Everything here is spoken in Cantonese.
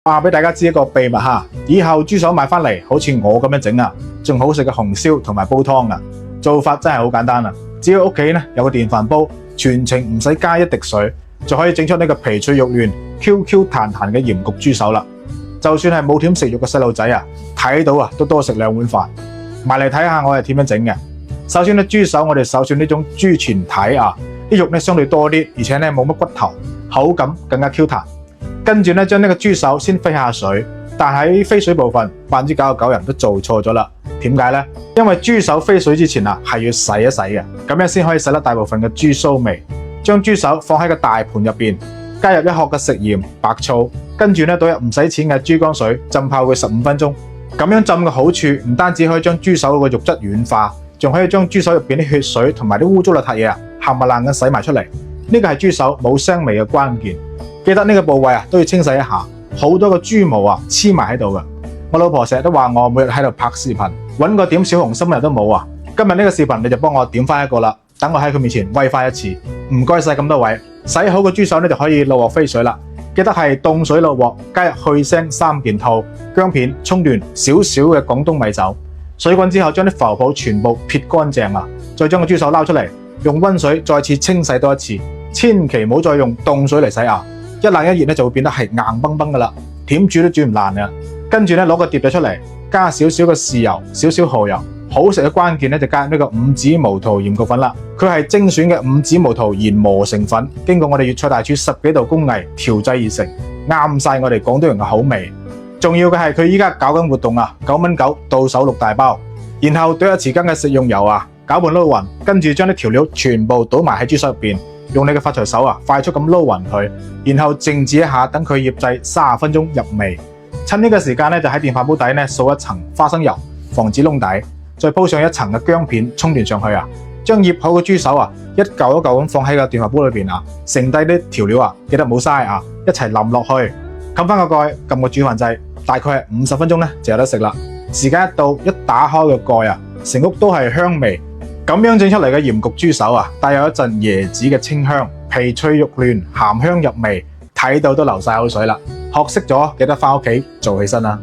話俾大家知一個秘密吓，以後豬手買翻嚟，好似我咁樣整啊，仲好食嘅紅燒同埋煲湯啊。做法真係好簡單啊，只要屋企咧有個電飯煲，全程唔使加一滴水，就可以整出呢個皮脆肉嫩、Q Q 彈彈嘅鹽焗豬手啦。就算係冇點食肉嘅細路仔啊，睇到啊都多食2碗飯。埋嚟睇下我係點樣整嘅。首先咧，豬手我哋首選呢種豬全體啊，啲肉咧相對多啲，而且咧冇乜骨頭，口感更加 Q 彈。跟住咧，將呢個豬手先飛下水，但喺飛水部分，99%人都做錯咗啦。點解呢？因為豬手飛水之前啊，係要洗一洗嘅，咁樣先可以洗甩大部分嘅豬騷味。將豬手放喺個大盤入邊，加入1殼嘅食鹽、白醋，跟住咧倒入唔使錢嘅豬肝水，浸泡佢15分鐘。咁樣浸嘅好處唔單止可以將豬手個肉質軟化，仲可以將豬手入邊啲血水同埋啲污糟邋遢嘢啊，冚唪唥咁洗埋出嚟。呢個係豬手冇腥味嘅關鍵。記得呢個部位啊都要清洗一下，好多個豬毛啊黐埋喺度嘅。我老婆成日都話我每日喺度拍視頻，揾個點小紅心日都冇啊。今日呢個視頻你就幫我點翻一個啦，等我喺佢面前威翻一次。唔該晒咁多位。洗好個豬手咧就可以落鑊飛水啦。記得係凍水落鑊，加入去腥3件套、薑片、葱段、少少嘅廣東米酒。水滾之後，將啲浮泡全部撇乾淨啊，再將個豬手撈出嚟，用溫水再次清洗多一次。千祈唔好再用凍水嚟洗啊！一冷一熱咧就會變得係硬崩崩噶啦，點煮都煮唔爛啊！跟住咧攞個碟仔出嚟，加少少嘅豉油、少少蠔油。好食嘅關鍵咧就加入呢個五指毛肚鹽焗粉啦。佢係精選嘅五指毛肚研磨成粉，經過我哋粵菜大廚10幾道工藝調製而成，啱晒我哋廣東人嘅口味。重要嘅係佢依家搞緊活動啊，9.9到手6大包。然後倒入匙羹嘅食用油啊，攪拌撈勻，跟住將啲調料全部倒埋喺豬手入邊。用你嘅發財手啊，快速咁撈勻佢，然後靜置一下，等佢醃製30分鐘入味。趁呢個時間咧，就喺電飯煲底咧掃一層花生油，防止燶底，再鋪上一層嘅薑片、葱段上去啊。將醃好嘅豬手啊，一嚿一嚿咁放喺個電飯煲裏邊啊，剩低啲調料啊，記得冇嘥啊，一齊淋落去，冚翻個蓋，撳個煮飯掣，大概係50分鐘咧就有得食啦。時間一到，一打開個蓋啊，成屋都係香味。咁樣整出嚟嘅鹽焗豬手啊，帶有一陣椰子嘅清香，皮脆肉嫩，鹹香入味，睇到都流晒口水啦。學識咗，記得翻屋企做起身啦。